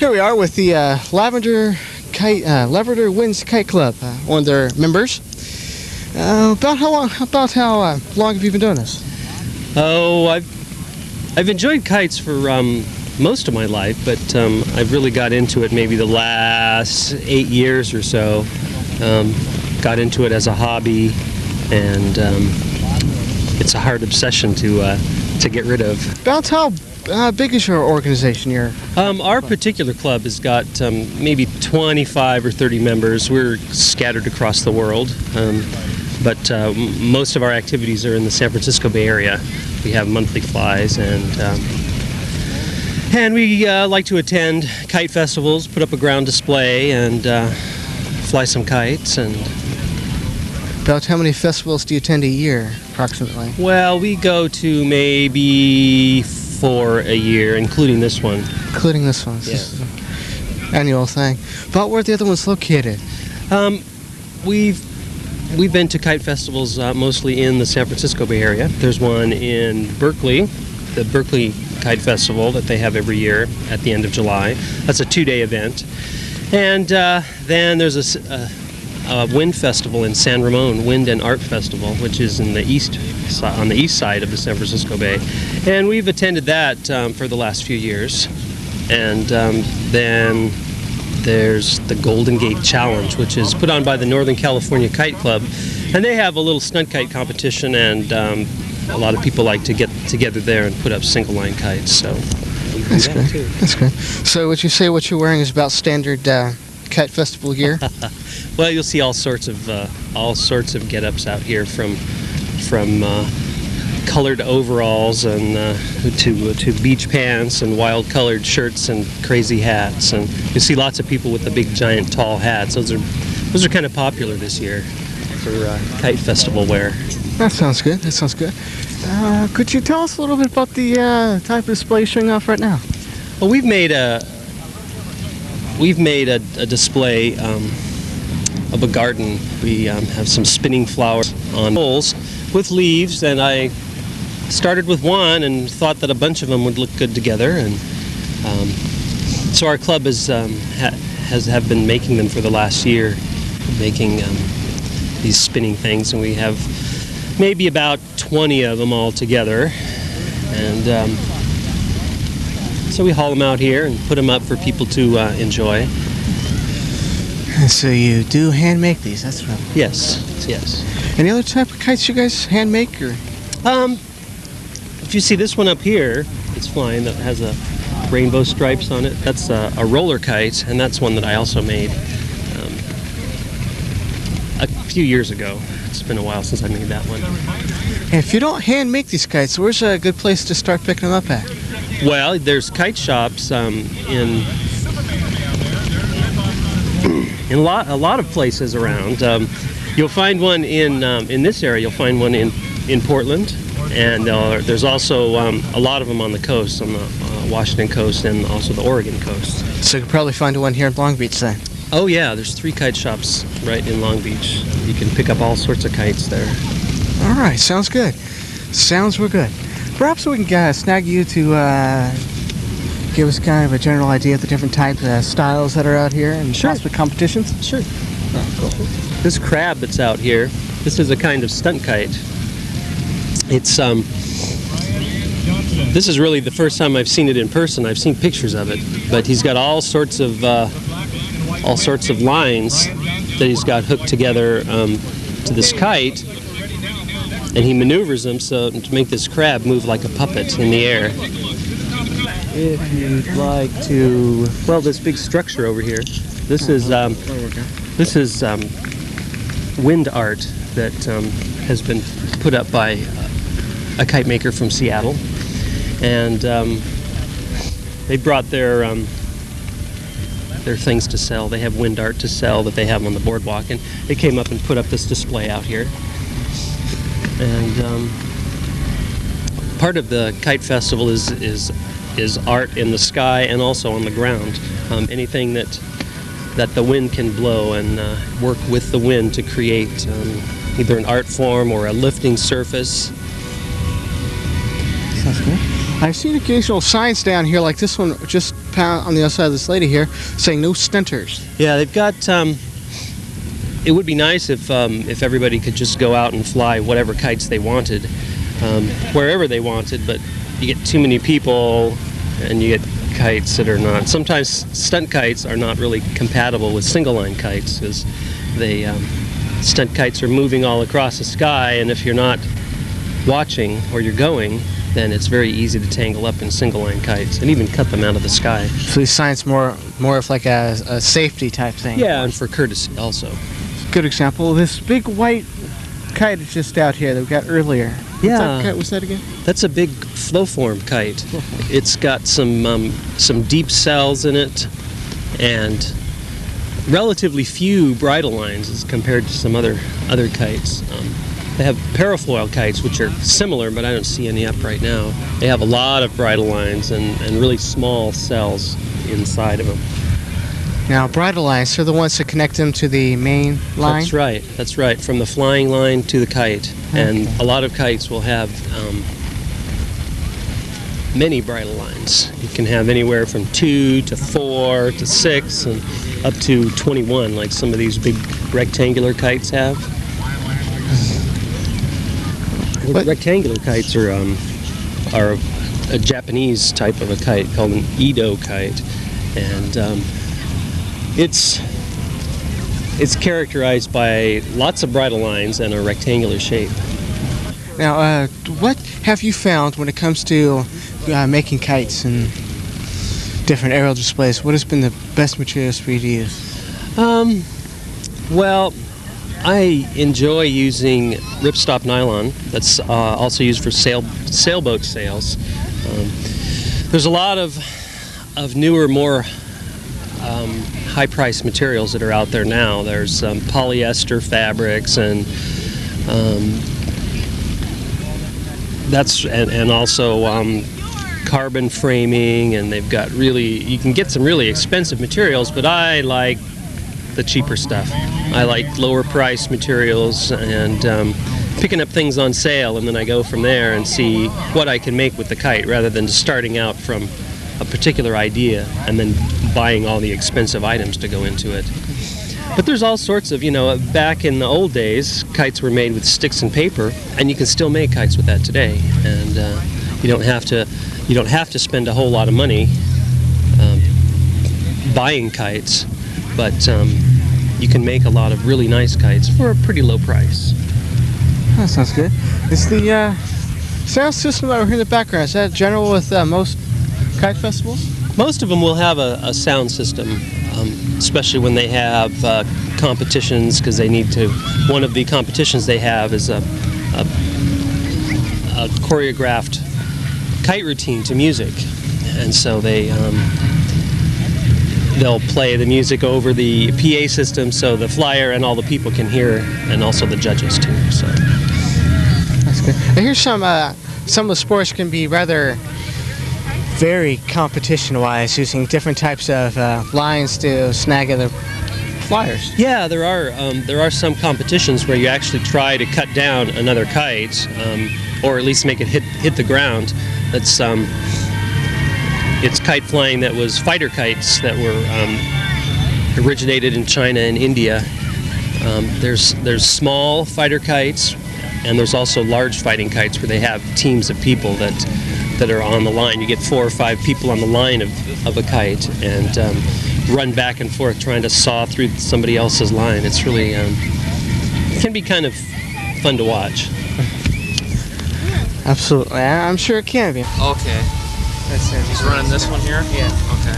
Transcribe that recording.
Here we are with the Lavender Winds Kite Club, one of their members. About how long have you been doing this? Oh, I've enjoyed kites for most of my life, but I've really got into it maybe the last 8 years or so. Got into it as a hobby, and it's a hard obsession to get rid of. About how big is your organization here? Our particular club has got maybe 25 or 30 members. We're scattered across the world, but most of our activities are in the San Francisco Bay Area. We have monthly flies, and we like to attend kite festivals, put up a ground display, and fly some kites. And about how many festivals do you attend a year, approximately? Well, we go to maybe 4 a year, including this one. Including this one? Yeah. This is an annual thing. About where are the other ones located? We've been to kite festivals mostly in the San Francisco Bay Area. There's one in Berkeley, the Berkeley Kite Festival that they have every year at the end of July. That's a 2-day event. And then there's a wind festival in San Ramon, Wind and Art Festival, which is in the on the east side of the San Francisco Bay. And we've attended that for the last few years. And then there's the Golden Gate Challenge, which is put on by the Northern California Kite Club. And they have a little stunt kite competition, and a lot of people like to get together there and put up single line kites. So that's good. That's good. So would you say what you're wearing is about standard kite festival gear? Well, you'll see all sorts of get-ups out here, from colored overalls and to beach pants and wild-colored shirts and crazy hats, and you see lots of people with the big, giant, tall hats. Those are kind of popular this year for kite festival wear. That sounds good. That sounds good. Could you tell us a little bit about the type of display showing off right now? Well, we've made a display of a garden. We have some spinning flowers on poles with leaves, and I started with one and thought that a bunch of them would look good together, and so our club has been making them for the last year, making these spinning things, and we have maybe about 20 of them all together, and so we haul them out here and put them up for people to enjoy. So you do hand make these? That's right. Yes. Any other type of kites you guys hand make, or? If you see this one up here, it's flying, that has a rainbow stripes on it. That's a roller kite, and that's one that I also made a few years ago. It's been a while since I made that one. And if you don't hand make these kites, where's a good place to start picking them up at? Well, there's kite shops in a lot of places around. You'll find one in this area. You'll find one in Portland, and there's also a lot of them on the coast, on the Washington coast and also the Oregon coast. So you could probably find one here in Long Beach then. Oh yeah, there's 3 kite shops right in Long Beach. You can pick up all sorts of kites there. All right, sounds good. Sounds real good. Perhaps we can snag you to give us kind of a general idea of the different types of styles that are out here and possibly competitions? Sure. Oh, cool. This crab that's out here, this is a kind of stunt kite. It's this is really the first time I've seen it in person. I've seen pictures of it, but he's got all sorts of lines that he's got hooked together to this kite, and he maneuvers them so to make this crab move like a puppet in the air. If you'd like to, well, this big structure over here, this is wind art that has been put up by a kite maker from Seattle, and they brought their things to sell. They have wind art to sell that they have on the boardwalk, and they came up and put up this display out here. And part of the kite festival is art in the sky and also on the ground. Anything that the wind can blow, and work with the wind to create either an art form or a lifting surface. Sounds good. I've seen occasional signs down here, like this one just on the other side of this lady here, saying no stentors. Yeah, they've got. It would be nice if everybody could just go out and fly whatever kites they wanted, wherever they wanted. But you get too many people, and you get kites that are not. Sometimes stunt kites are not really compatible with single-line kites because they stunt kites are moving all across the sky, and if you're not watching or you're going, then it's very easy to tangle up in single-line kites and even cut them out of the sky. So these signs more of like a safety type thing. Yeah, and for courtesy also. Good example. This big white kite is just out here that we got earlier. Yeah. What's that again? That's a big flow-form kite. It's got some deep cells in it and relatively few bridle lines as compared to some other kites. They have parafoil kites, which are similar, but I don't see any up right now. They have a lot of bridle lines and really small cells inside of them. Now, bridle lines, they're the ones that connect them to the main line? That's right, from the flying line to the kite. Okay. And a lot of kites will have many bridle lines. You can have anywhere from 2 to 4 to 6 and up to 21, like some of these big rectangular kites have. Rectangular kites are a Japanese type of a kite called an Edo kite, and it's characterized by lots of bridle lines and a rectangular shape. Now, what have you found when it comes to making kites and different aerial displays? What has been the best materials for you to use? Well, I enjoy using ripstop nylon. That's also used for sailboat sails. There's a lot of newer, more high-priced materials that are out there now. There's polyester fabrics and also carbon framing, and they've got you can get some really expensive materials, but I like the cheaper stuff. I like lower price materials and picking up things on sale, and then I go from there and see what I can make with the kite rather than just starting out from a particular idea and then buying all the expensive items to go into it. But there's all sorts of, back in the old days, kites were made with sticks and paper, and you can still make kites with that today. And you don't have to spend a whole lot of money buying kites, but you can make a lot of really nice kites for a pretty low price. That sounds good. Is the sound system that we're hearing in the background, is that general with most kite festivals? Most of them will have a sound system, especially when they have competitions, because they need to. One of the competitions they have is a choreographed kite routine to music, and so they'll play the music over the PA system so the flyer and all the people can hear, and also the judges too. So that's good. I hear some of the sports can be rather very competition-wise, using different types of lines to snag other flyers. Yeah, there are some competitions where you actually try to cut down another kite, or at least make it hit the ground. That's it's kite flying that was fighter kites that were originated in China and India. There's small fighter kites, and there's also large fighting kites where they have teams of people that are on the line. You get 4 or 5 people on the line of a kite and run back and forth trying to saw through somebody else's line. It's really it can be kind of fun to watch. Absolutely, I'm sure it can be. Okay. That's it. He's running this one here? Yeah. Okay.